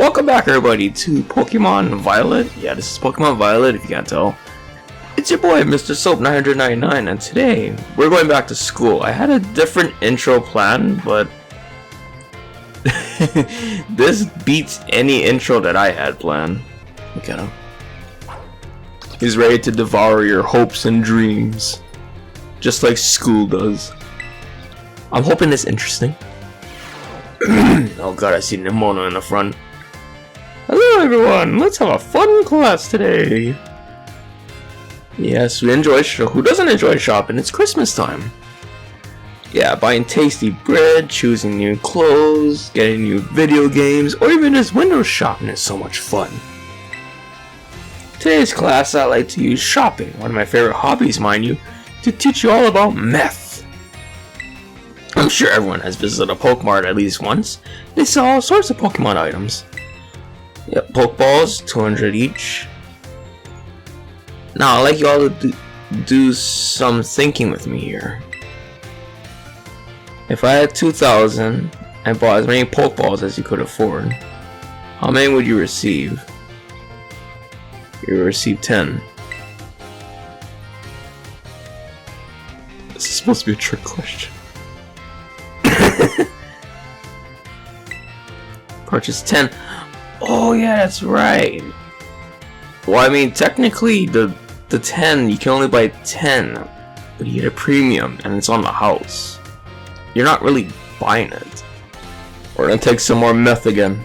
Welcome back everybody to Pokemon Violet. Yeah, this is Pokemon Violet if you can't tell. It's your boy Mr. Soap 999 and today we're going back to school. I had a different intro plan, but this beats any intro that I had planned. Look at him. He's ready to devour your hopes and dreams, just like school does. I'm hoping it's interesting. Oh god, I see Nimona in the front. Hello everyone, let's have a fun class today. Yes, we enjoy who doesn't enjoy shopping? It's Christmas time. Yeah, buying tasty bread, choosing new clothes, getting new video games, or even just window shopping is so much fun. Today's class I like to use shopping, one of my favorite hobbies mind you, to teach you all about meth. I'm sure everyone has visited a Pokemart at least once. They sell all sorts of Pokemon items. Yep, Pokeballs, 200 each. Now, I'd like you all to do some thinking with me here. If I had 2,000 and bought as many Pokeballs as you could afford, how many would you receive? You would receive 10. This is supposed to be a trick question. Purchase 10. Oh yeah, that's right. Well, I mean, technically the 10, you can only buy 10, but you get a premium and it's on the house. You're not really buying it. We're gonna take some more meth again.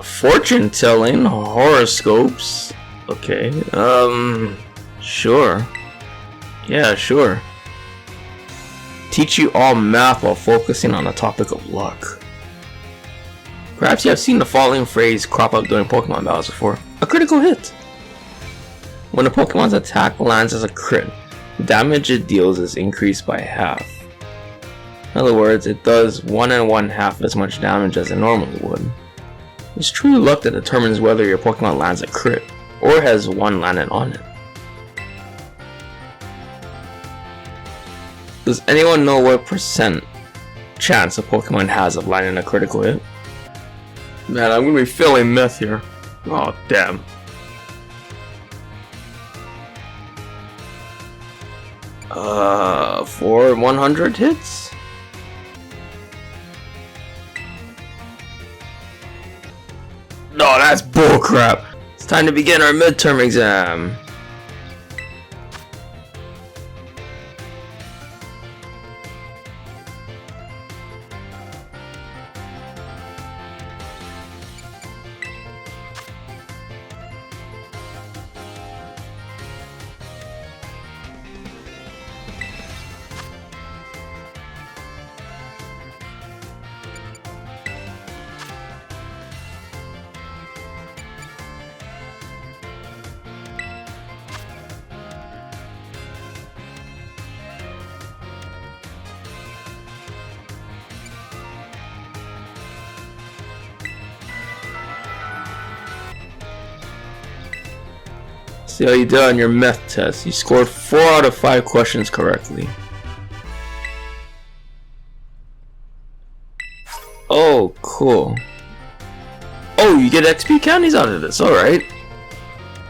Fortune telling, horoscopes. Okay, sure. Yeah, sure. Teach you all math while focusing on the topic of luck. Perhaps you have seen the following phrase crop up during Pokemon battles before. A critical hit. When a Pokemon's attack lands as a crit, the damage it deals is increased by half. In other words, it does 1 1/2 as much damage as it normally would. It's true luck that determines whether your Pokemon lands a crit, or has one landed on it. Does anyone know what percent chance a Pokemon has of landing a critical hit? Man, I'm gonna be failing meth here. Oh, damn. For 100 hits? No, that's bullcrap. It's time to begin our midterm exam. See how you did on your meth test. You scored 4 out of 5 questions correctly. Oh, cool. Oh, you get XP candies out of this. Alright.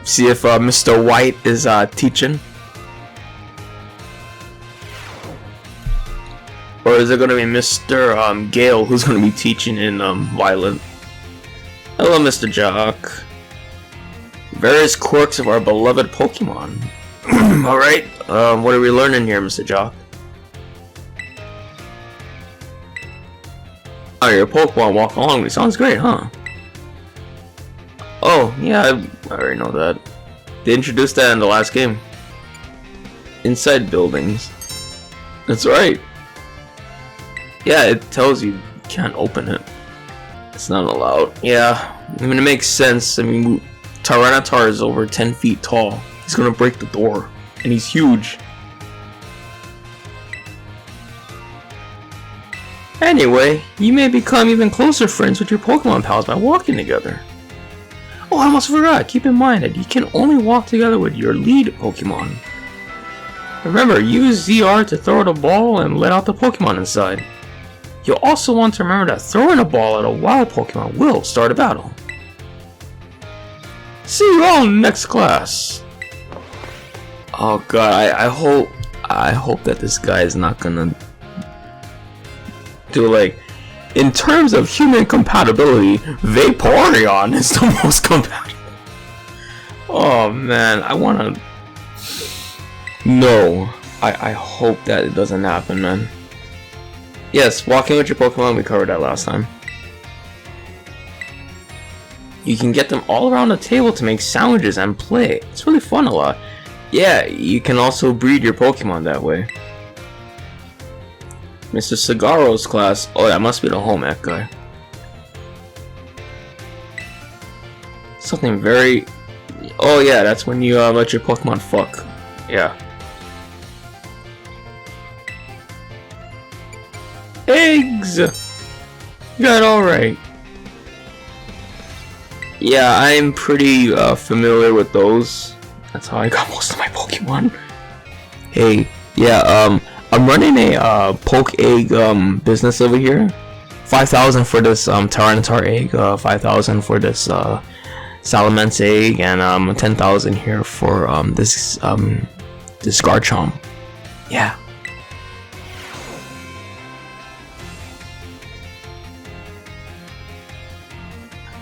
See if Mr. White is teaching. Or is it going to be Mr. Gale who's going to be teaching in Violet? Hello, Mr. Jock. Various quirks of our beloved Pokemon. Alright, what are we learning here, Mr. Jock? Oh, your Pokemon walk along me. Sounds great, huh? Oh, yeah, I already know that. They introduced that in the last game. Inside buildings. That's right. Yeah, it tells you can't open it. It's not allowed. Yeah, I mean, it makes sense. I mean, Tyranitar is over 10 feet tall. He's gonna break the door. And he's huge. Anyway, you may become even closer friends with your Pokemon pals by walking together. Oh, I almost forgot. Keep in mind that you can only walk together with your lead Pokemon. Remember, use ZR to throw the ball and let out the Pokemon inside. You'll also want to remember that throwing a ball at a wild Pokemon will start a battle. See you all in next class. Oh god, I hope that this guy is not gonna do like, in terms of human compatibility, Vaporeon is the most compatible. Oh man, I wanna... No. I hope that it doesn't happen, man. Yes, walking with your Pokemon, we covered that last time. You can get them all around the table to make sandwiches and play. It's really fun a lot. Yeah, you can also breed your Pokemon that way. Mr. Sagaro's class. Oh, that must be the home ec guy. Something very... Oh yeah, that's when you let your Pokemon fuck. Yeah. Eggs! You got it alright. Yeah, I'm pretty familiar with those. That's how I got most of my Pokemon. Hey, yeah, I'm running a poke egg business over here. 5,000 for this Tyranitar egg, 5,000 for this Salamence egg, and 10,000 here for this Garchomp. Yeah.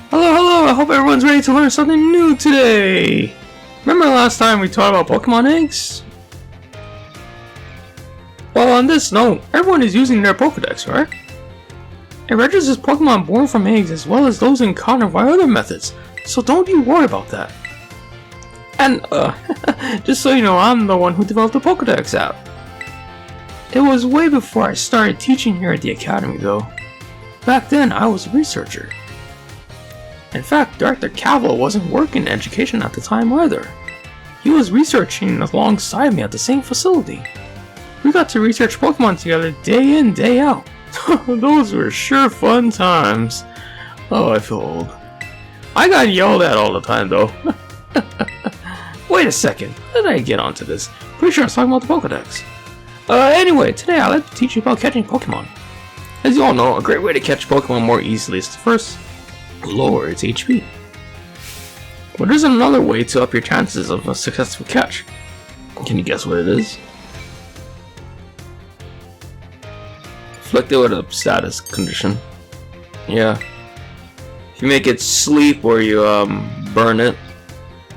Hello, I hope everyone's ready to learn something new today! Remember last time we taught about Pokemon eggs? Well, on this note, everyone is using their Pokedex, right? It registers Pokemon born from eggs as well as those encountered by other methods, so don't you worry about that. And, just so you know, I'm the one who developed the Pokedex app. It was way before I started teaching here at the Academy, though. Back then, I was a researcher. In fact, Dr. Cavill wasn't working in education at the time either. He was researching alongside me at the same facility. We got to research Pokemon together day in, day out. Those were sure fun times. Oh, I feel old. I got yelled at all the time though. Wait a second, how did I get onto this? Pretty sure I was talking about the Pokedex. Anyway, today I'd like to teach you about catching Pokemon. As you all know, a great way to catch Pokemon more easily is to first lower its HP. But there's another way to up your chances of a successful catch. Can you guess what it is? Afflict it with a status condition. Yeah. If you make it sleep or you burn it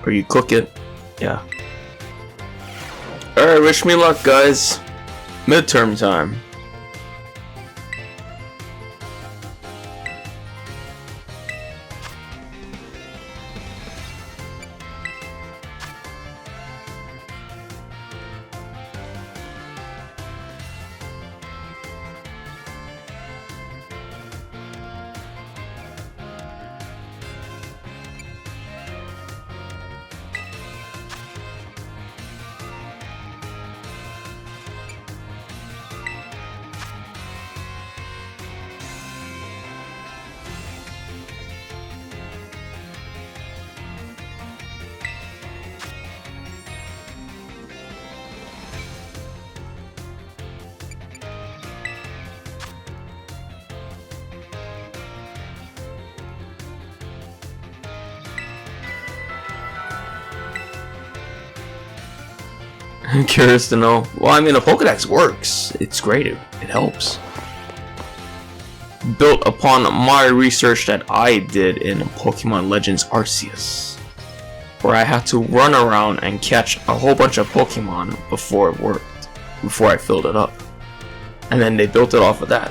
or you cook it. Yeah. Alright, wish me luck guys. Midterm time. I'm curious to know. Well, I mean, a Pokedex works. It's great. It helps. Built upon my research that I did in Pokemon Legends Arceus, where I had to run around and catch a whole bunch of Pokemon before it worked, before I filled it up. And then they built it off of that.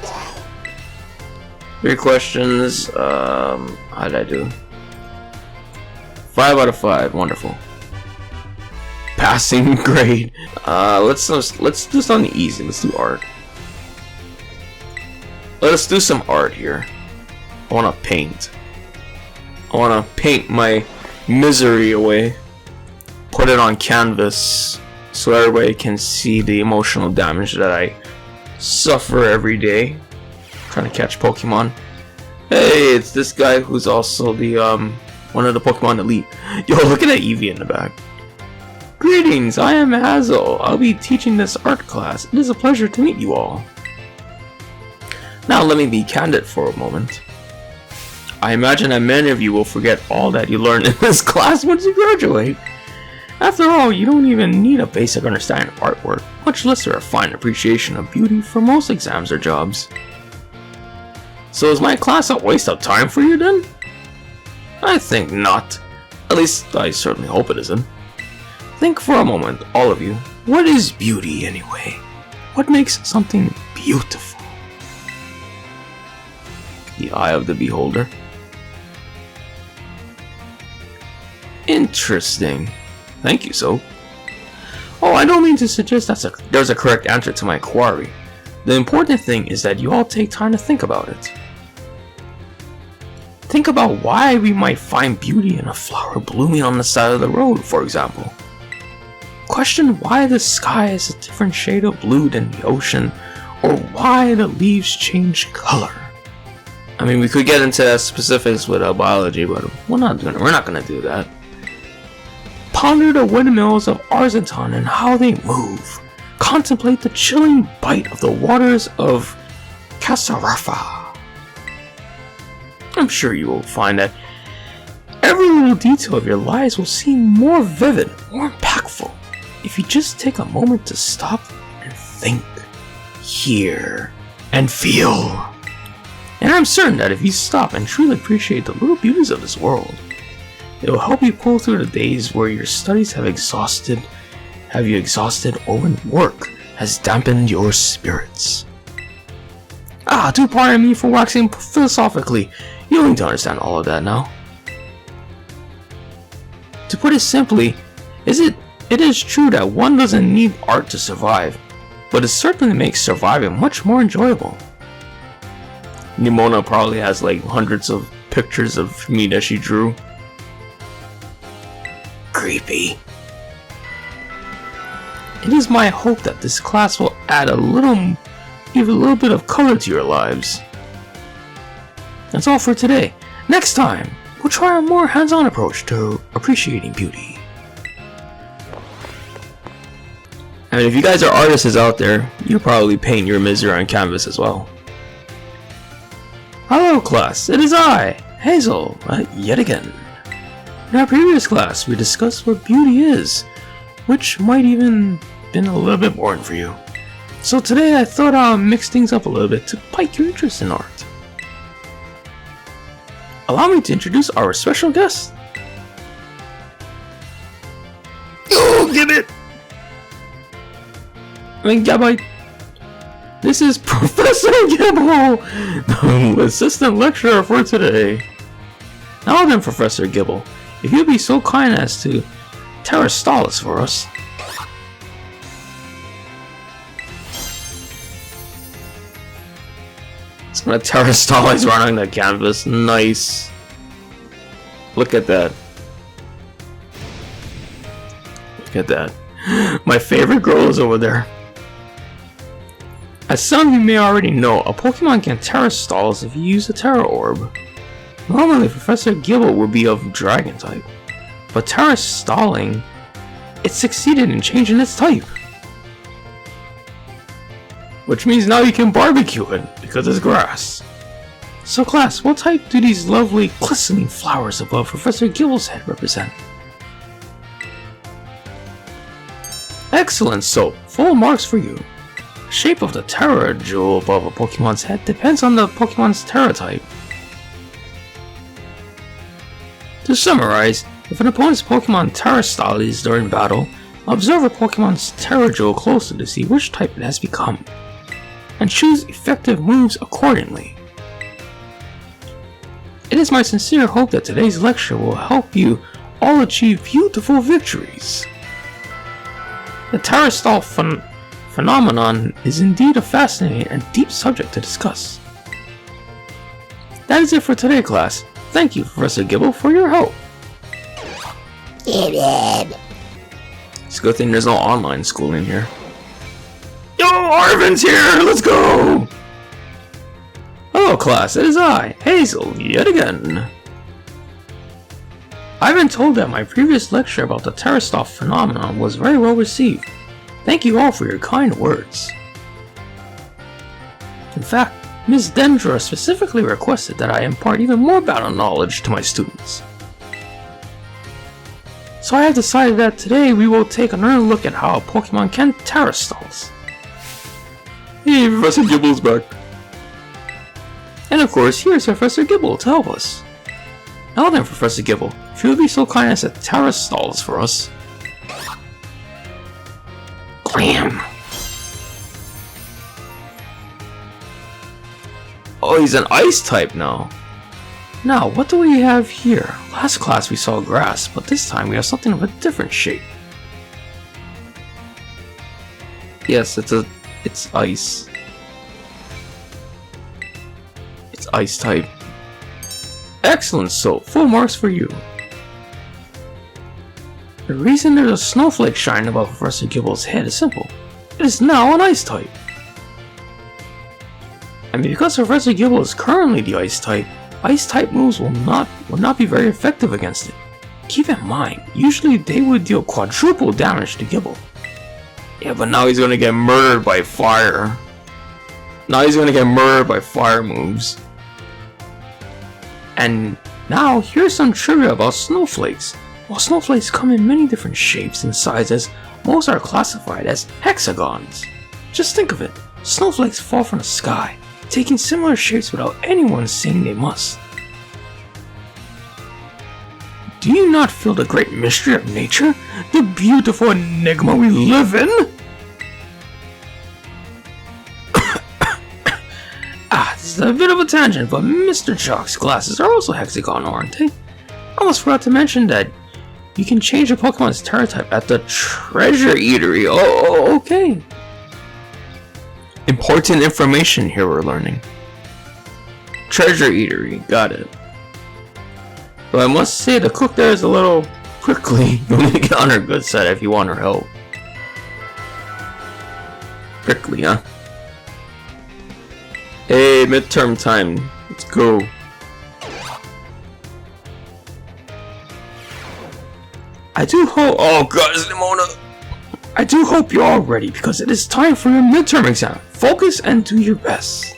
3 questions. How did I do? 5 out of 5. Wonderful. Passing grade. Let's do something easy. Let's do art. Let's do some art here. I want to paint. I want to paint my misery away. Put it on canvas so everybody can see the emotional damage that I suffer every day trying to catch Pokemon. Hey, it's this guy who's also the one of the Pokemon Elite. Yo, look at that Eevee in the back. Greetings, I am Hazel. I'll be teaching this art class. It is a pleasure to meet you all. Now let me be candid for a moment. I imagine that many of you will forget all that you learned in this class once you graduate. After all, you don't even need a basic understanding of artwork, much less a refined appreciation of beauty for most exams or jobs. So is my class a waste of time for you then? I think not. At least, I certainly hope it isn't. Think for a moment, all of you. What is beauty anyway? What makes something beautiful? The eye of the beholder. Interesting. Thank you, Soap. Oh, I don't mean to suggest there's a correct answer to my query. The important thing is that you all take time to think about it. Think about why we might find beauty in a flower blooming on the side of the road, for example. Question why the sky is a different shade of blue than the ocean, or why the leaves change color. I mean, we could get into that specifics with biology, but we're not gonna do that. Ponder the windmills of Arzenton and how they move. Contemplate the chilling bite of the waters of Kasarafa. I'm sure you will find that every little detail of your lives will seem more vivid, more impactful, if you just take a moment to stop and think, hear, and feel. And I'm certain that if you stop and truly appreciate the little beauties of this world, it will help you pull through the days where your studies have you exhausted, or when work has dampened your spirits. Do pardon me for waxing philosophically. You don't need to understand all of that now. To put it simply, it is true that one doesn't need art to survive, but it certainly makes surviving much more enjoyable. Nimona probably has like hundreds of pictures of me that she drew. Creepy. It is my hope that this class will add even a little bit of color to your lives. That's all for today. Next time, we'll try a more hands-on approach to appreciating beauty. I mean, if you guys are artists out there, you're probably painting your misery on canvas as well. Hello class, it is I, Hazel, yet again. In our previous class, we discussed what beauty is, which might even been a little bit boring for you. So today I thought I'll mix things up a little bit to pique your interest in art. Allow me to introduce our special guest. Oh, give it! Gabite. This is Professor Gibble, the assistant lecturer for today. Now then, Professor Gibble, if you'd be so kind as to Terastallizes for us. It's gonna Terastallizes right on the canvas. Nice. Look at that. Look at that. My favorite girl is over there. As some of you may already know, a Pokemon can Terastallizes if you use a Tera Orb. Normally, Professor Gibble would be of Dragon type, but Terastalling, it succeeded in changing its type. Which means now you can barbecue it, because it's grass. So class, what type do these lovely glistening flowers above Professor Gibble's head represent? Excellent, Soap. Full marks for you. The shape of the Tera jewel above a Pokemon's head depends on the Pokemon's Tera type. To summarize, if an opponent's Pokemon Terastallizes during battle, observe a Pokemon's Tera jewel closely to see which type it has become, and choose effective moves accordingly. It is my sincere hope that today's lecture will help you all achieve beautiful victories. The Terastallizes phenomenon is indeed a fascinating and deep subject to discuss. That is it for today, class. Thank you, Professor Gibble, for your help. It's a good thing there's no online schooling here. Yo, Arvin's here! Let's go! Hello, class. It is I, Hazel, yet again. I've been told that my previous lecture about the Terastallizes phenomenon was very well received. Thank you all for your kind words. In fact, Ms. Dendra specifically requested that I impart even more battle knowledge to my students. So I have decided that today we will take another look at how a Pokemon can Terastallize. Hey, Professor Gibble's back. And of course, here's Professor Gibble to help us. Now then, Professor Gibble, if you would be so kind as to Terastallizes for us. Glam! Oh, he's an ice type now. Now, what do we have here? Last class we saw grass, but this time we have something of a different shape. Yes, it's ice. It's ice type. Excellent, so full marks for you. The reason there's a snowflake shining above Professor Gibble's head is simple. It is now an ice type. And because Professor Gibble is currently the ice type moves will not be very effective against it. Keep in mind, usually they would deal quadruple damage to Gibble. Yeah, but now he's gonna get murdered by fire. Now he's gonna get murdered by fire moves. And now here's some trivia about snowflakes. While snowflakes come in many different shapes and sizes, most are classified as hexagons. Just think of it, snowflakes fall from the sky, taking similar shapes without anyone saying they must. Do you not feel the great mystery of nature? The beautiful enigma we live in? This is a bit of a tangent, but Mr. Chalk's glasses are also hexagonal, aren't they? I almost forgot to mention that you can change a Pokemon's Tera Type at the Treasure Eatery. Oh, okay. Important information here we're learning. Treasure Eatery, got it. But I must say the cook there is a little prickly. You'll need to get on her good side if you want her help. Prickly, huh? Hey, midterm time. Let's go. I do hope. Oh god, it's Nimona. I do hope you're all ready because it is time for your midterm exam. Focus and do your best.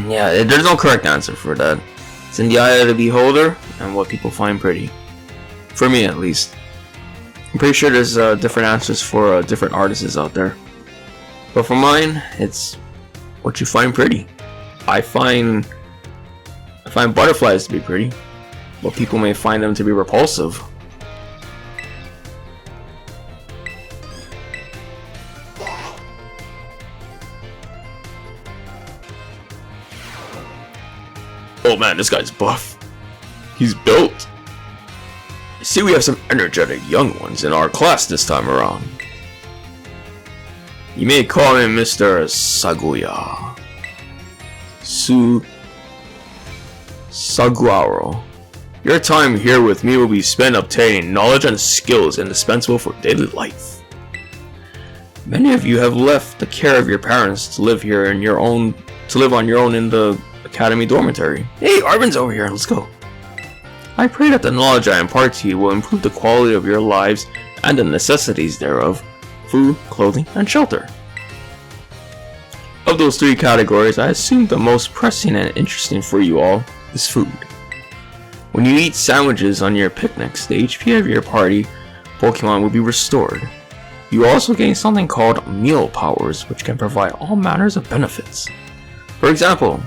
Yeah, there's no correct answer for that. It's in the eye of the beholder and what people find pretty. For me, at least. I'm pretty sure there's different answers for different artists out there. But for mine, it's what you find pretty. I find butterflies to be pretty, but people may find them to be repulsive. Oh man, this guy's buff. He's built. I see we have some energetic young ones in our class this time around. You may call him Mr. Saguya. Saguaro. Your time here with me will be spent obtaining knowledge and skills indispensable for daily life. Many of you have left the care of your parents to live here on your own in the academy dormitory. Hey, Arvin's over here, let's go. I pray that the knowledge I impart to you will improve the quality of your lives and the necessities thereof, food, clothing, and shelter. Of those three categories, I assume the most pressing and interesting for you all is food. When you eat sandwiches on your picnics, the HP of your party Pokemon will be restored. You also gain something called meal powers, which can provide all manners of benefits. For example,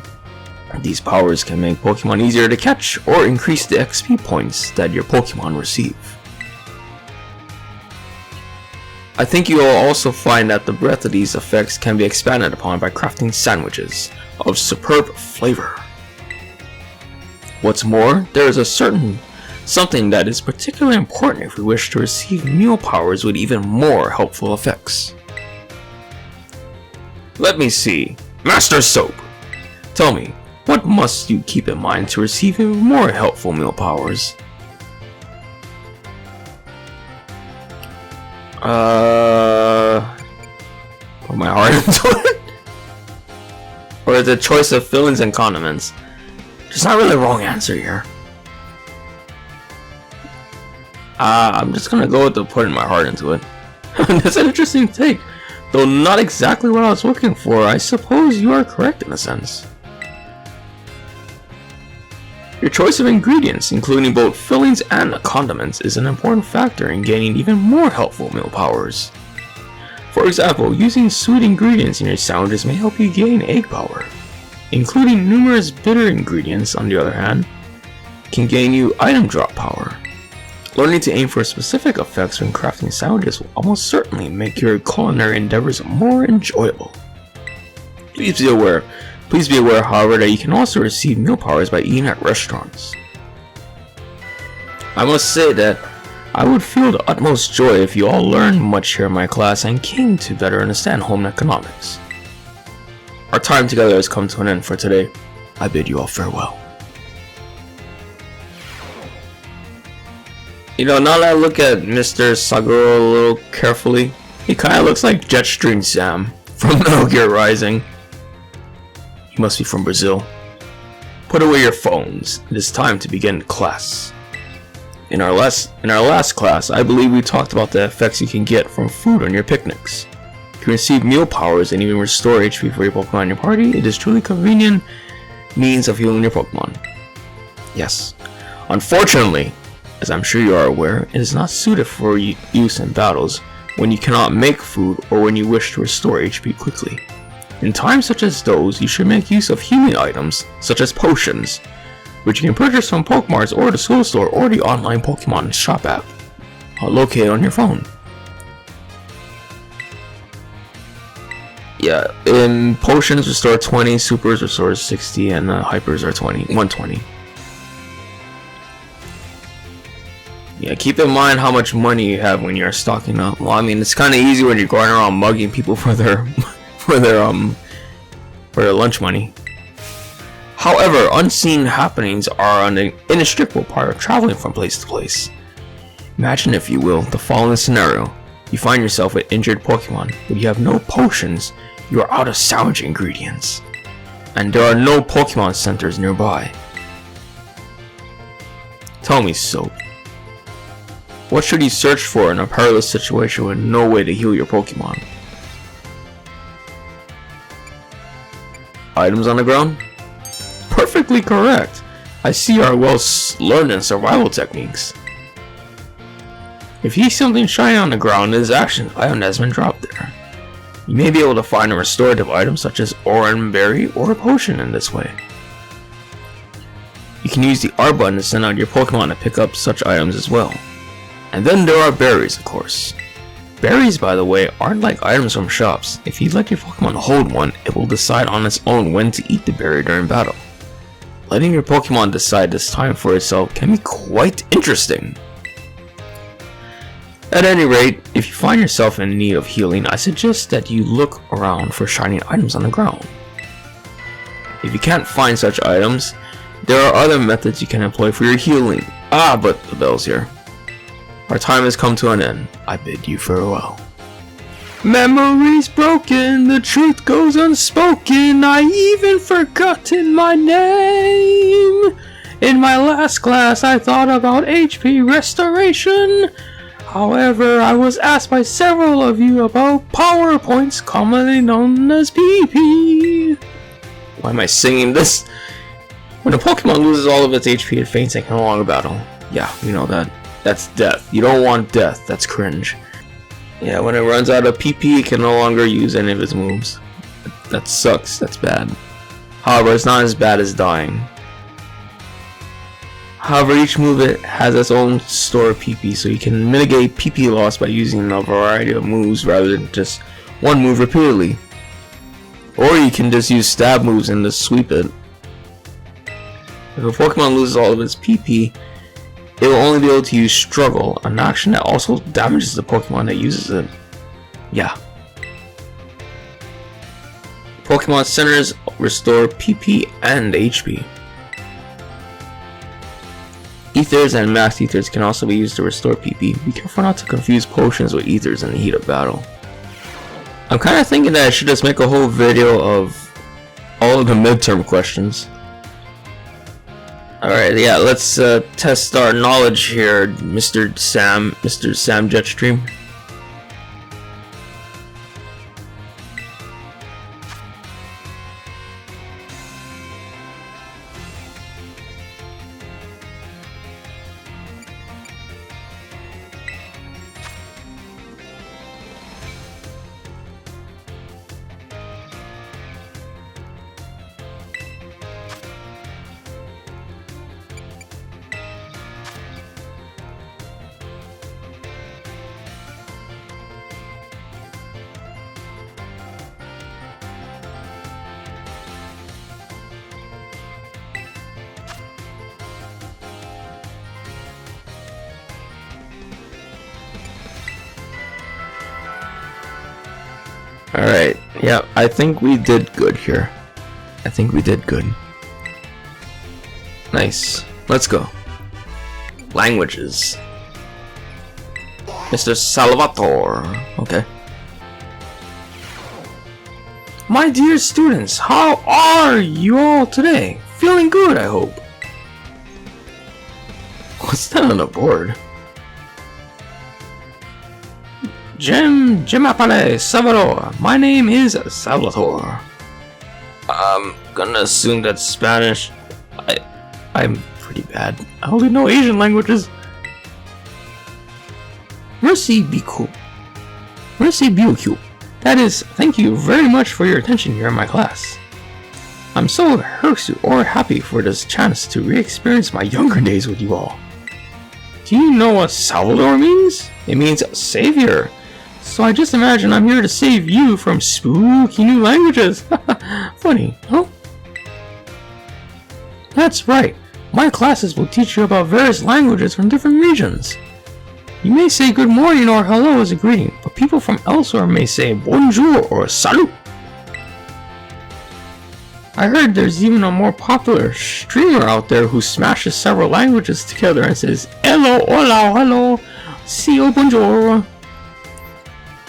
these powers can make Pokemon easier to catch or increase the XP points that your Pokemon receive. I think you will also find that the breadth of these effects can be expanded upon by crafting sandwiches of superb flavor. What's more, there is a certain something that is particularly important if we wish to receive meal powers with even more helpful effects. Let me see. Master Soap, tell me, what must you keep in mind to receive even more helpful meal powers? Put my heart into it? Or the choice of fillings and condiments? There's not really a wrong answer here. I'm just gonna go with the putting my heart into it. That's an interesting take. Though not exactly what I was looking for, I suppose you are correct in a sense. Your choice of ingredients, including both fillings and condiments, is an important factor in gaining even more helpful meal powers. For example, using sweet ingredients in your sandwiches may help you gain egg power. Including numerous bitter ingredients, on the other hand, can gain you item drop power. Learning to aim for specific effects when crafting sandwiches will almost certainly make your culinary endeavors more enjoyable. Please be aware, however, that you can also receive meal powers by eating at restaurants. I must say that I would feel the utmost joy if you all learned much here in my class and came to better understand home economics. Our time together has come to an end for today. I bid you all farewell. You know, now that I look at Mr. Saguro a little carefully, he kinda looks like Jetstream Sam from Metal Gear Rising. He must be from Brazil. Put away your phones. It is time to begin class. In our last class, I believe we talked about the effects you can get from food on your picnics. You can receive meal powers and even restore HP for your Pokemon in your party. It is truly convenient means of healing your Pokemon. Yes. Unfortunately, as I'm sure you are aware, it is not suited for use in battles when you cannot make food or when you wish to restore HP quickly. In times such as those, you should make use of healing items, such as potions, which you can purchase from Pokemarts or the School Store or the online Pokemon shop app, located on your phone. Yeah, potions restore 20, supers restore 60, and hypers are 120. Yeah, keep in mind how much money you have when you're stocking up. Well, I mean, it's kind of easy when you're going around mugging people for their lunch money. However, unseen happenings are an inextricable part of traveling from place to place. Imagine, if you will, the following scenario. You find yourself with injured Pokemon, but you have no potions, you are out of salvage ingredients, and there are no Pokemon centers nearby. Tell me, Soap, what should you search for in a perilous situation with no way to heal your Pokemon? Items on the ground? Perfectly correct. I see you are well learned in survival techniques. If you see something shiny on the ground, it is action item that has been dropped there. You may be able to find a restorative item such as Oran Berry or a potion in this way. You can use the R button to send out your Pokemon to pick up such items as well. And then there are berries, of course. Berries, by the way, aren't like items from shops. If you let your Pokemon hold one, it will decide on its own when to eat the berry during battle. Letting your Pokemon decide this time for itself can be quite interesting. At any rate, if you find yourself in need of healing, I suggest that you look around for shiny items on the ground. If you can't find such items, there are other methods you can employ for your healing. But the bell's here. Our time has come to an end. I bid you farewell. Memories broken, the truth goes unspoken. I even forgotten my name. In my last class, I thought about HP restoration. However, I was asked by several of you about power points, commonly known as PP. Why am I singing this? When a Pokemon loses all of its HP, it faints and can no longer battle. Yeah, we know that. That's death. You don't want death. That's cringe. Yeah, when it runs out of PP, it can no longer use any of its moves. That sucks. That's bad. However, it's not as bad as dying. However, each move has its own store of PP, so you can mitigate PP loss by using a variety of moves rather than just one move repeatedly. Or you can just use stab moves and just sweep it. If a Pokemon loses all of its PP, It will only be able to use struggle, an action that also damages the Pokemon that uses it. Yeah. Pokemon centers restore PP and HP. Ethers and max ethers can also be used to restore PP. Be careful not to confuse potions with ethers in the heat of battle. I'm kind of thinking that I should just make a whole video of all of the midterm questions. Alright, yeah, let's test our knowledge here, Mr. Sam Jetstream. Alright, yeah, I think we did good here. I think we did good. Nice. Let's go. Languages. Mr. Salvatore. Okay. My dear students, how are you all today? Feeling good, I hope. What's that on the board? Gemapale Salvador. My name is Salvatore. I'm gonna assume that's Spanish. I'm pretty bad. I only know Asian languages. Merci beaucoup. Merci beaucoup. That is, thank you very much for your attention here in my class. I'm so happy for this chance to re-experience my younger days with you all. Do you know what Salvador means? It means savior. So I just imagine I'm here to save you from spooky new languages. Funny, huh? That's right. My classes will teach you about various languages from different regions. You may say good morning or hello as a greeting, but people from elsewhere may say bonjour or salut. I heard there's even a more popular streamer out there who smashes several languages together and says hello, hola, hello, see you, bonjour.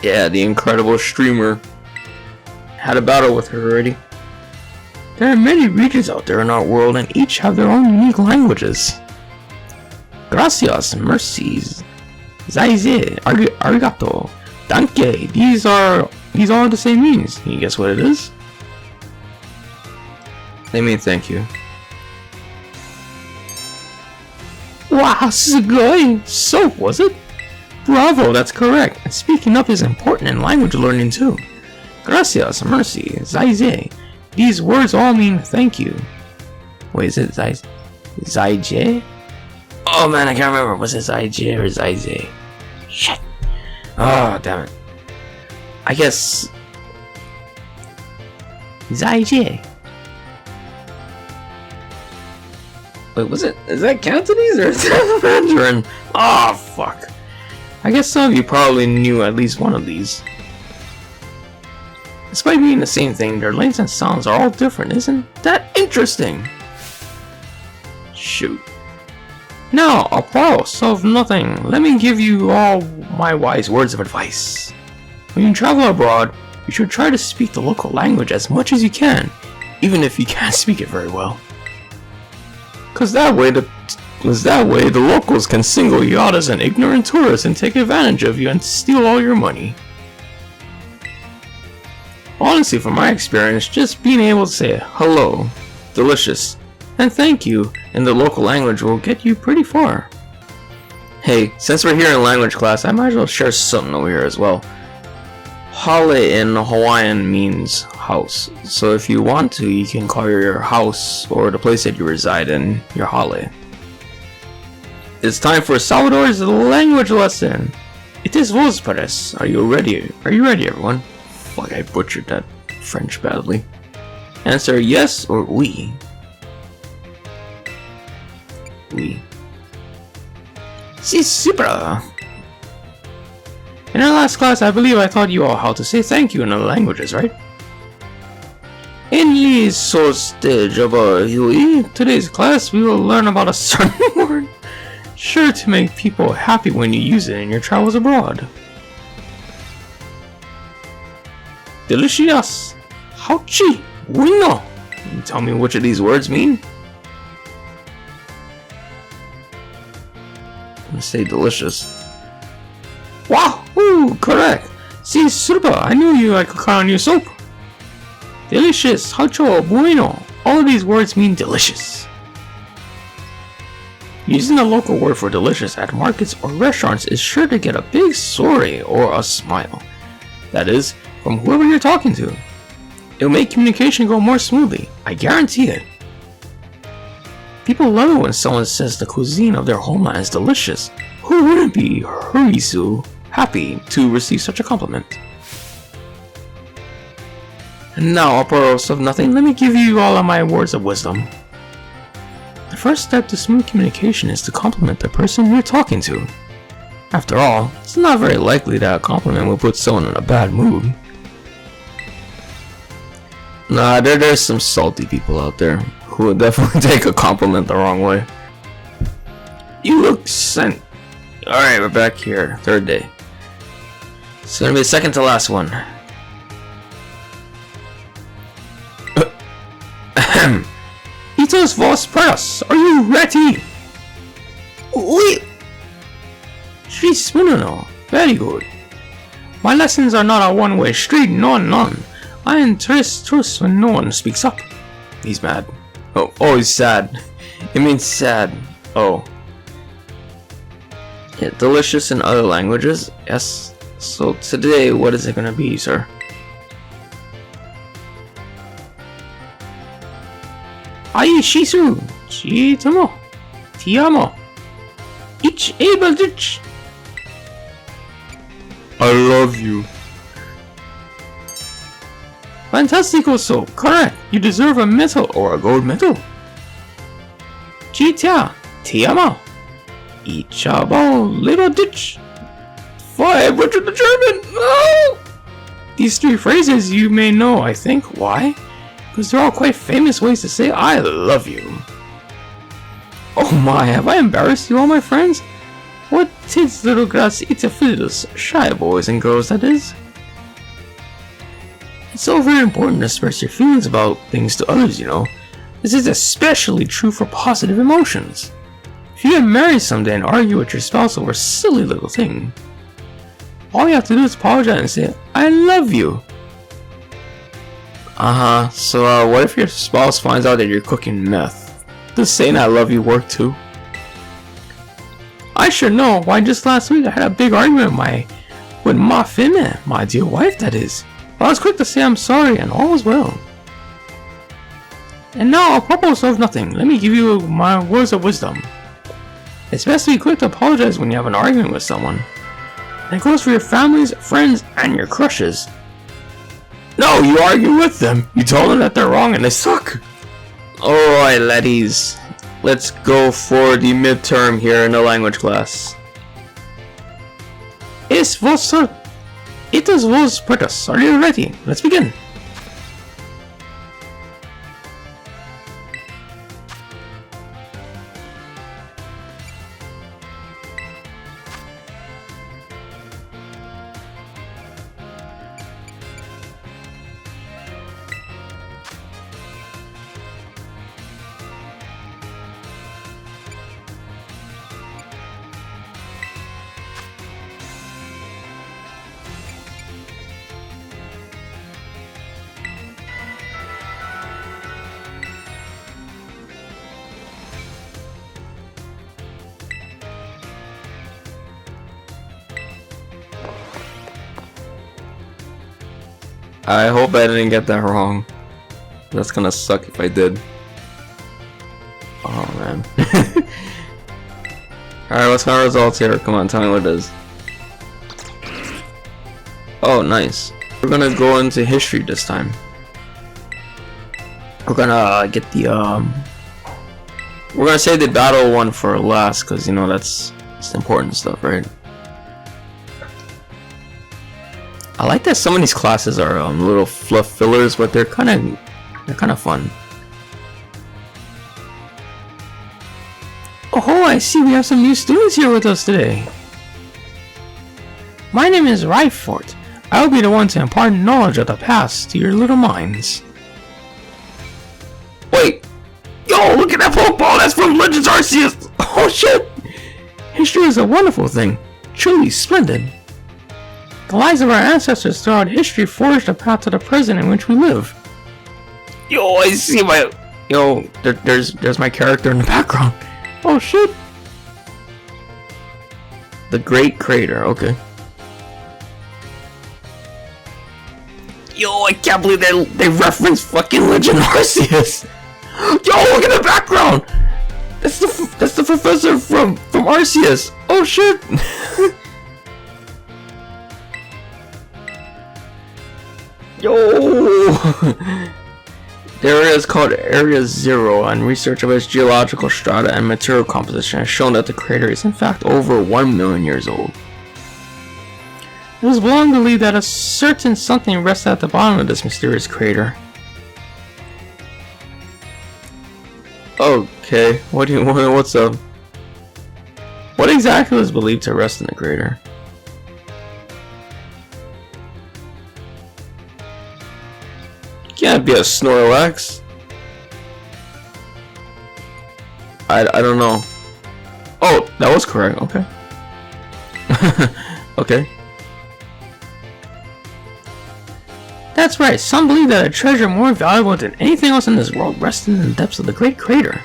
Yeah, the incredible streamer. Had a battle with her already. There are many regions out there in our world and each have their own unique languages. Gracias, mercies, zaize, arigato, danke. These all have the same meanings. Can you guess what it is? They mean thank you. Wow, sugoi! Soap, was it? Bravo, that's correct. And speaking up is important in language learning too. Gracias, mercy, zaize. These words all mean thank you. Wait, is it zaije? Oh man, I can't remember. Was it zaije or zaize? Shit. Oh, damn it. I guess zaije. Wait, was it? Is that Cantonese or is that Mandarin? Oh, fuck. I guess some of you probably knew at least one of these. Despite being the same thing, their lengths and sounds are all different. Isn't that interesting? Shoot. Now, a pause of nothing. Let me give you all my wise words of advice. When you travel abroad, you should try to speak the local language as much as you can, even if you can't speak it very well. Cause that way the locals can single you out as an ignorant tourist and take advantage of you and steal all your money. Honestly, from my experience, just being able to say hello, delicious, and thank you in the local language will get you pretty far. Hey, since we're here in language class, I might as well share something over here as well. Hale in Hawaiian means house, so if you want to, you can call your house or the place that you reside in your hale. It's time for Salvador's language lesson. It is vos pares. Are you ready? Are you ready, everyone? Fuck, I butchered that French badly. Answer yes or oui. Oui. She's super. In our last class, I believe I taught you all how to say thank you in other languages, right? In this stage of today's class, we will learn about a certain word, sure to make people happy when you use it in your travels abroad. Delicious. Hauchi. Bueno. Can you tell me which of these words mean? I'm gonna say delicious. Wow! Ooh, correct! See, super! I knew I could count on your soap! Delicious! Haucho! Bueno! All of these words mean delicious. Using the local word for delicious at markets or restaurants is sure to get a big sorry or a smile. That is, from whoever you're talking to. It'll make communication go more smoothly, I guarantee it. People love it when someone says the cuisine of their homeland is delicious. Who wouldn't be hurisu happy to receive such a compliment? And now, Oporos of nothing, let me give you all of my words of wisdom. The first step to smooth communication is to compliment the person you're talking to. After all, it's not very likely that a compliment will put someone in a bad mood. Nah, there's some salty people out there who would definitely take a compliment the wrong way. You look sent. Alright, we're back here. Third day. It's gonna be the second to last one. Itos vos pras, are you ready? Oui! Shri very good. My lessons are not a one-way street, none. I interest when no one speaks up. He's mad. Oh, he's sad. It means sad. Oh. Yeah, delicious in other languages? Yes. So today, what is it gonna be, sir? Ai shisu, chitomo, tiamo, ich able ditch. I love you. Fantastical soap, correct. You deserve a medal or a gold medal. Chitia, tiamo, ichabo, little ditch. I butchered the German. No! These three phrases you may know, I think. Why? Because they're all quite famous ways to say I love you. Oh my, have I embarrassed you all, my friends? What tis little grass itafidus, shy boys and girls that is. It's so very important to express your feelings about things to others, you know. This is especially true for positive emotions. If you get married someday and argue with your spouse over a silly little thing, all you have to do is apologize and say, I love you. So what if your spouse finds out that you're cooking meth? Does saying I love you work too? I should know. Why, just last week I had a big argument with my femme, my dear wife that is. But I was quick to say I'm sorry and all was well. And now, apropos of nothing, let me give you my words of wisdom. It's best to be quick to apologize when you have an argument with someone. And it goes for your families, friends, and your crushes. No, you argue with them. You told them that they're wrong and they suck. Alright, laddies. Let's go for the midterm here in the language class. It is vos puertas. Are you ready? Let's begin. I hope I didn't get that wrong. That's gonna suck if I did. Oh man. Alright, what's my results here? Come on, tell me what it is. Oh, nice. We're gonna go into history this time. We're gonna get the we're gonna save the battle one for last, cause you know that's It's the important stuff, right? I like that some of these classes are little fluff fillers, but they're kind of fun. Oh, I see we have some new students here with us today. My name is Ryfort. I will be the one to impart knowledge of the past to your little minds. Wait! Yo, look at that Pokeball! That's from Legends Arceus! Oh shit! History is a wonderful thing. Truly splendid. The lives of our ancestors throughout history forged a path to the present in which we live. Yo, I see my... Yo, there's my character in the background. Oh shit! The Great Crater, okay. Yo, I can't believe they reference fucking Legend Arceus! Yo, look at the background! That's the professor from Arceus! Oh shit! Yo! The area is called Area 0, and research of its geological strata and material composition has shown that the crater is in fact over 1 million years old. It was long believed that a certain something rests at the bottom of this mysterious crater. Okay, what's up? What exactly is believed to rest in the crater? Can't be a Snorlax. I don't know. Oh, that was correct. Okay. Okay. That's right. Some believe that a treasure more valuable than anything else in this world rests in the depths of the Great Crater.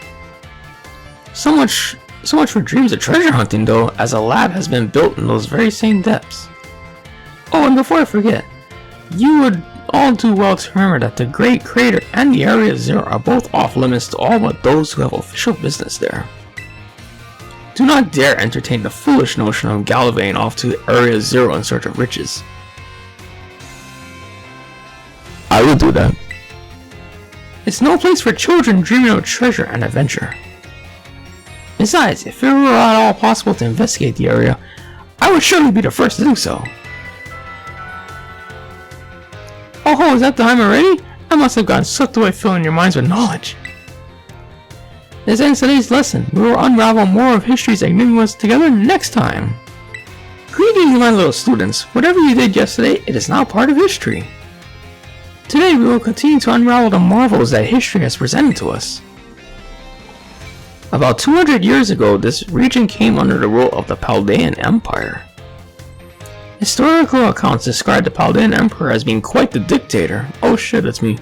So much for dreams of treasure hunting, though, as a lab has been built in those very same depths. Oh, and before I forget, you would all do well to remember that the Great Crater and the Area 0 are both off limits to all but those who have official business there. Do not dare entertain the foolish notion of gallivanting off to Area 0 in search of riches. I will do that. It's no place for children dreaming of treasure and adventure. Besides, if it were at all possible to investigate the area, I would surely be the first to do so. Oh, is that the time already? I must have gotten sucked away filling your minds with knowledge. This ends today's lesson. We will unravel more of history's enigmas together next time. Greetings, my little students. Whatever you did yesterday, it is now part of history. Today we will continue to unravel the marvels that history has presented to us. About 200 years ago, this region came under the rule of the Paldean Empire. Historical accounts describe the Paldean Emperor as being quite the dictator. Oh shit, that's me.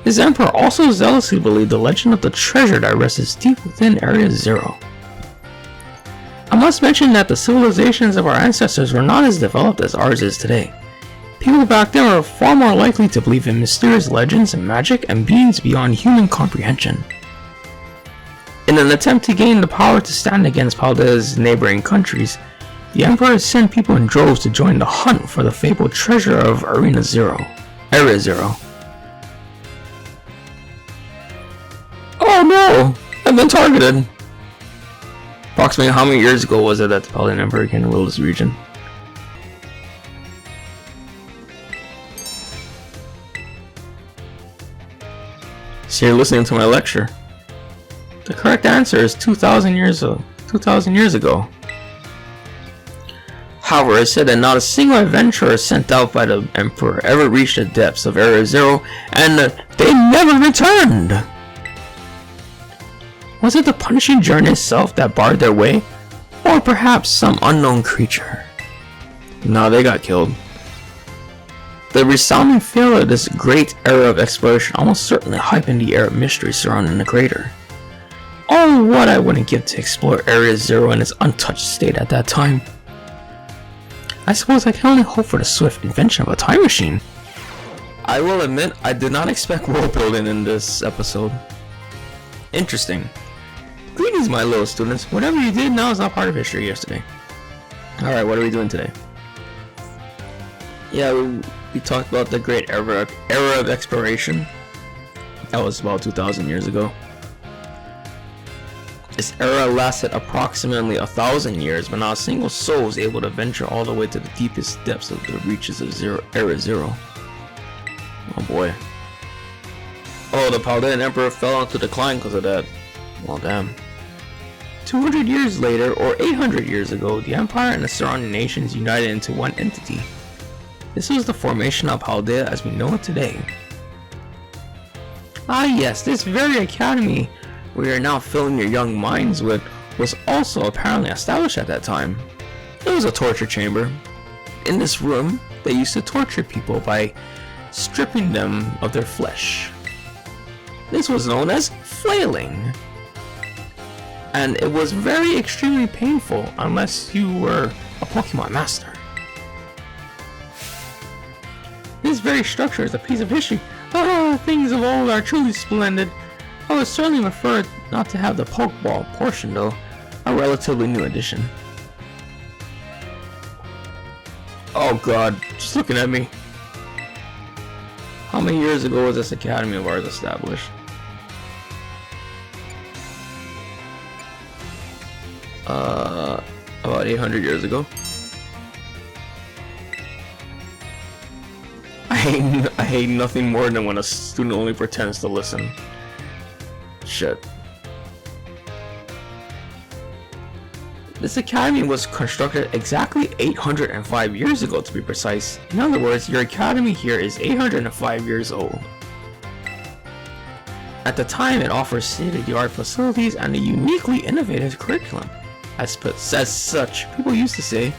This emperor also zealously believed the legend of the treasure that rests deep within Area 0. I must mention that the civilizations of our ancestors were not as developed as ours is today. People back then were far more likely to believe in mysterious legends and magic and beings beyond human comprehension. In an attempt to gain the power to stand against Paldea's neighboring countries, the Emperor sent people in droves to join the hunt for the fabled treasure of Area 0. Oh no! I've been targeted! Approximately how many years ago was it that the Paldean Emperor came to rule this region? So you're listening to my lecture. The correct answer is 2,000 years ago. However, it said that not a single adventurer sent out by the Emperor ever reached the depths of Area 0, and they never returned! Was it the punishing journey itself that barred their way? Or perhaps some unknown creature? No, they got killed. The resounding failure of this great era of exploration almost certainly heightened the air of mystery surrounding the crater. Oh, what I wouldn't give to explore Area 0 in its untouched state at that time. I suppose I can only hope for the swift invention of a time machine. I will admit, I did not expect world building in this episode. Interesting. Greetings, my little students. Whatever you did now is not part of history yesterday. Alright, what are we doing today? Yeah, we talked about the great era of exploration. That was about 2,000 years ago. This era lasted approximately 1,000 years, but not a single soul was able to venture all the way to the deepest depths of the reaches of Era Zero. Oh boy. Oh, the Paldean Emperor fell into decline because of that. Well, damn. 200 years later, or 800 years ago, the Empire and the surrounding nations united into one entity. This was the formation of Paldea as we know it today. Ah yes, this very academy we are now filling your young minds with was also apparently established at that time. It was a torture chamber. In this room, they used to torture people by stripping them of their flesh. This was known as flailing. And it was very extremely painful unless you were a Pokemon master. This very structure is a piece of history. Ah, things of old are truly splendid. I would certainly prefer not to have the Pokeball portion though, a relatively new addition. Oh god, just looking at me. How many years ago was this Academy of Ours established? About 800 years ago. I hate nothing more than when a student only pretends to listen. Shit. This academy was constructed exactly 805 years ago to be precise. In other words, your academy here is 805 years old. At the time, it offers state-of-the-art facilities and a uniquely innovative curriculum. As such, people used to say,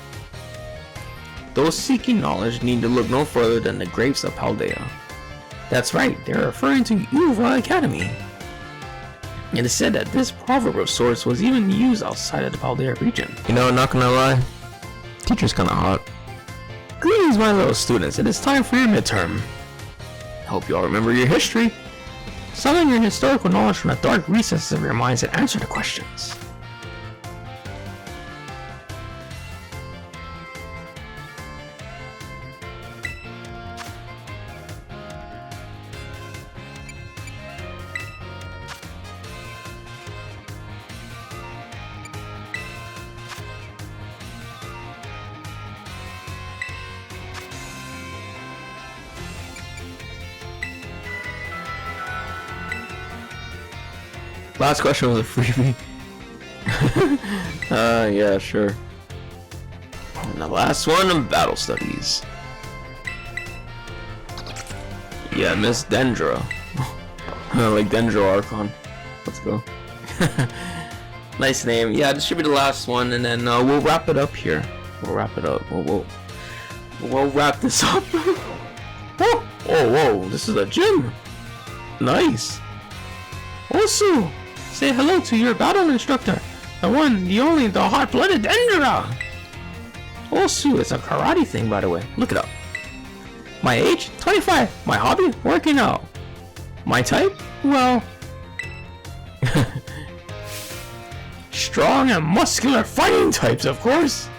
those seeking knowledge need to look no further than the grapes of Paldea. That's right, they're referring to Uva Academy. It is said that this proverb of sorts was even used outside of the Paldea region. You know, not gonna lie, teacher's kinda hot. Greetings, my little students, it is time for your midterm. Hope you all remember your history. Summon your historical knowledge from the dark recesses of your minds and answer the questions. Last question was a freebie. Yeah, sure. And the last one, battle studies. Yeah, Miss Dendra. Like Dendro Archon. Let's go. Nice name. Yeah, this should be the last one, and then we'll wrap it up here. We'll wrap it up. We'll wrap this up. Oh, whoa! This is a gym. Nice. Also, say hello to your battle instructor, the one, the only, the hot-blooded Dendra. Also, it's a karate thing, by the way. Look it up. My age? 25. My hobby? Working out. My type? Well, strong and muscular fighting types, of course.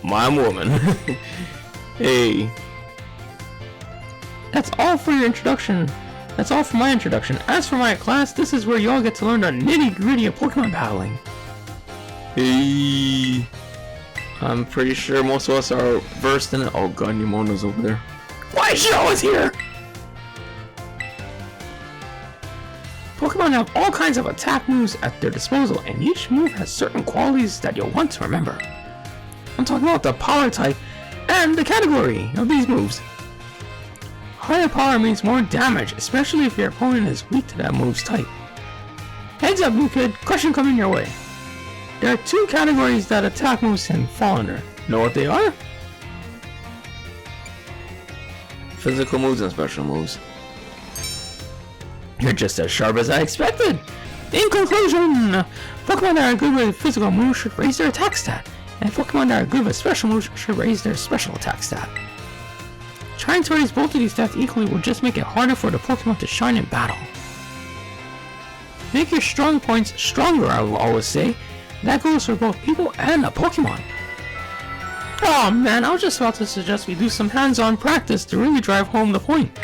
My woman. Hey. That's all for your introduction. That's all for my introduction. As for my class, this is where y'all get to learn the nitty-gritty of Pokemon battling. Hey. I'm pretty sure most of us are versed in it. Oh god, Nemona's over there. Why is she always here? Pokemon have all kinds of attack moves at their disposal, and each move has certain qualities that you'll want to remember. I'm talking about the power type and the category of these moves. Higher power means more damage, especially if your opponent is weak to that move's type. Heads up, new kid, question coming your way. There are two categories that attack moves can fall under. Know what they are? Physical moves and special moves. You're just as sharp as I expected! In conclusion, Pokemon that are good with physical moves should raise their attack stat, and Pokemon that are good with special moves should raise their special attack stat. Trying to raise both of these stats equally will just make it harder for the Pokemon to shine in battle. Make your strong points stronger, I will always say. That goes for both people and a Pokemon. Oh man, I was just about to suggest we do some hands-on practice to really drive home the point.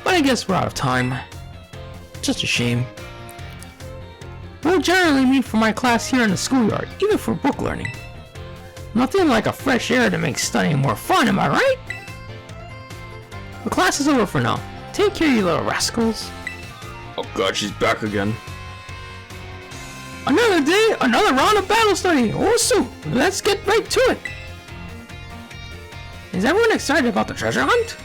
But I guess we're out of time. Just a shame. We'll generally meet for my class here in the schoolyard, even for book learning. Nothing like a fresh air to make studying more fun, am I right? The class is over for now. Take care, you little rascals. Oh god, she's back again. Another day, another round of battle study. Also, let's get right to it. Is everyone excited about the treasure hunt?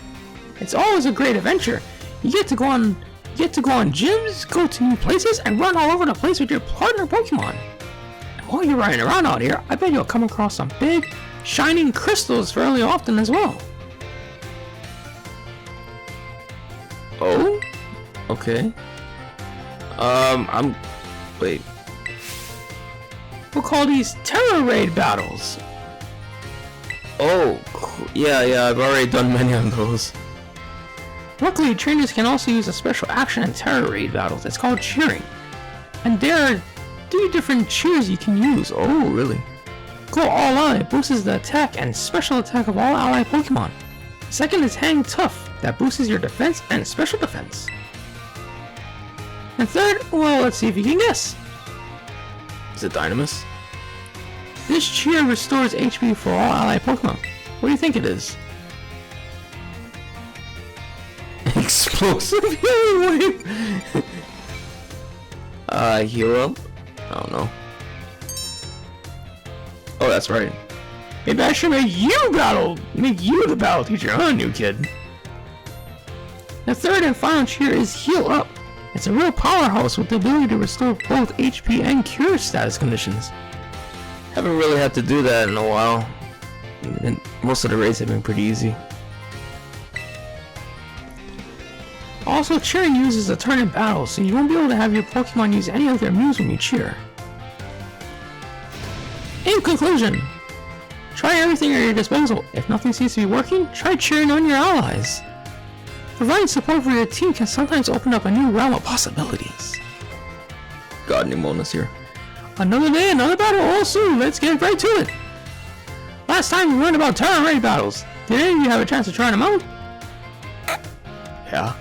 It's always a great adventure. You get to go on gyms, go to new places, and run all over the place with your partner Pokemon. And while you're riding around out here, I bet you'll come across some big, shining crystals fairly often as well. Oh? Okay. Wait. We'll call these Tera Raid battles. Oh, yeah, I've already done many of those. Luckily, trainers can also use a special action in Tera Raid battles. It's called cheering. And there are 3 different cheers you can use. Oh, really? Go all out. It boosts the attack and special attack of all ally Pokemon. Second is Hang Tough. That boosts your defense and special defense. And third, well, let's see if you can guess. Is it Dynamis? This cheer restores HP for all ally Pokemon. What do you think it is? Explosive Healing Wave! Heal up? I don't know. Oh, that's right. Maybe I should make you the battle teacher, huh, new kid? The third and final cheer is Heal Up. It's a real powerhouse with the ability to restore both HP and cure status conditions. Haven't really had to do that in a while. And most of the raids have been pretty easy. Also, cheering uses a turn in battle, so you won't be able to have your Pokemon use any of their moves when you cheer. In conclusion, try everything at your disposal. If nothing seems to be working, try cheering on your allies. Providing support for your team can sometimes open up a new realm of possibilities. God, Nemona's here. Another day, another battle, all soon. Let's get right to it. Last time we learned about Tera Raid battles. Did any of you have a chance to try them out? Yeah.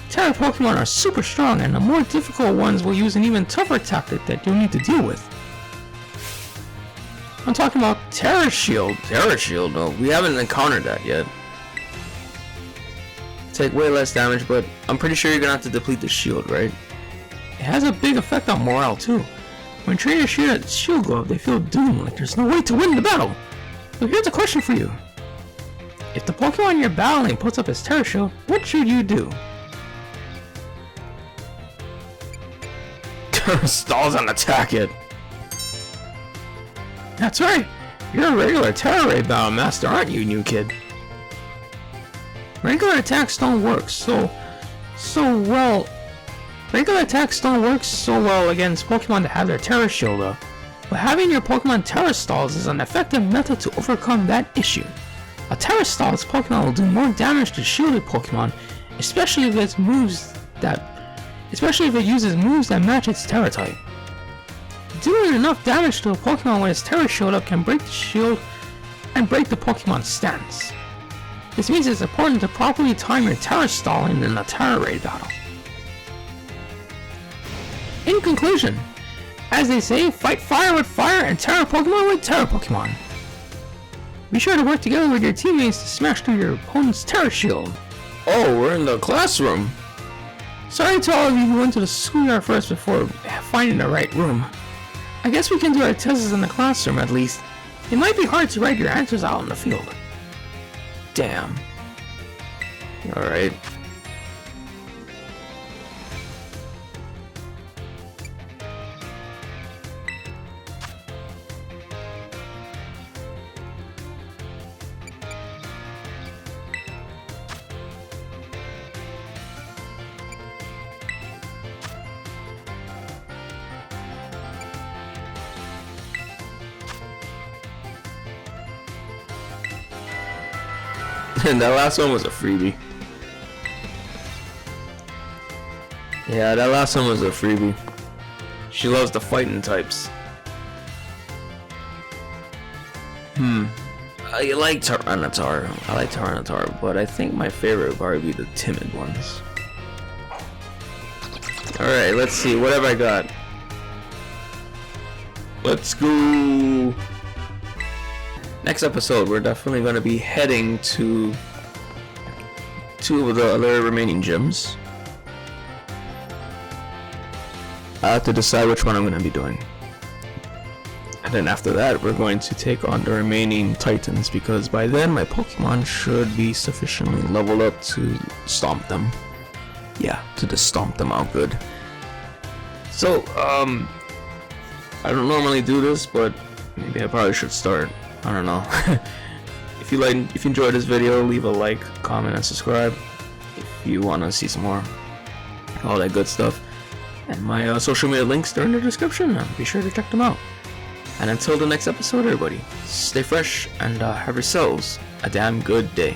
Tera Pokemon are super strong, and the more difficult ones will use an even tougher tactic that you'll need to deal with. I'm talking about Tera Shield. Tera Shield? No, we haven't encountered that yet. Take way less damage, but I'm pretty sure you're gonna have to deplete the shield, right? It has a big effect on morale too. When trainers shoot at Shield Glove, they feel doomed, like there's no way to win the battle. So here's a question for you. If the Pokemon you're battling puts up his Tera Shield, what should you do? Stalls and attack it. That's right. You're a regular Tera Raid battle master, aren't you, new kid? Regular attacks don't work so well. Regular attacks don't work so well against Pokemon that have their Tera Shield up, but having your Pokemon Terastallize is an effective method to overcome that issue. A Terastallized Pokemon will do more damage to shielded Pokemon, especially if it uses moves that match its Tera Type. Doing enough damage to a Pokemon with its Tera Shield up can break the shield and break the Pokemon's stance. This means it's important to properly time your Terastalling in a Tera Raid battle. In conclusion, as they say, fight fire with fire and Tera Pokemon with Tera Pokemon. Be sure to work together with your teammates to smash through your opponent's Tera Shield. Oh, we're in the classroom. Sorry to all of you who went to the schoolyard first before finding the right room. I guess we can do our tests in the classroom at least. It might be hard to write your answers out in the field. Damn. Alright. And that last one was a freebie. Yeah, that last one was a freebie. She loves the fighting types. I like Tyranitar. I like Tyranitar, but I think my favorite would probably be the timid ones. Alright, let's see. What have I got? Let's go. Next episode, we're definitely going to be heading to two of the other remaining gyms. I have to decide which one I'm going to be doing. And then after that, we're going to take on the remaining Titans, because by then my Pokemon should be sufficiently leveled up to stomp them. Yeah, to just stomp them out good. So, I don't normally do this, but maybe I probably should start. I don't know. If you enjoyed this video, leave a like, comment, and subscribe if you want to see some more. All that good stuff. And my social media links are in the description. Be sure to check them out. And until the next episode, everybody, stay fresh and have yourselves a damn good day.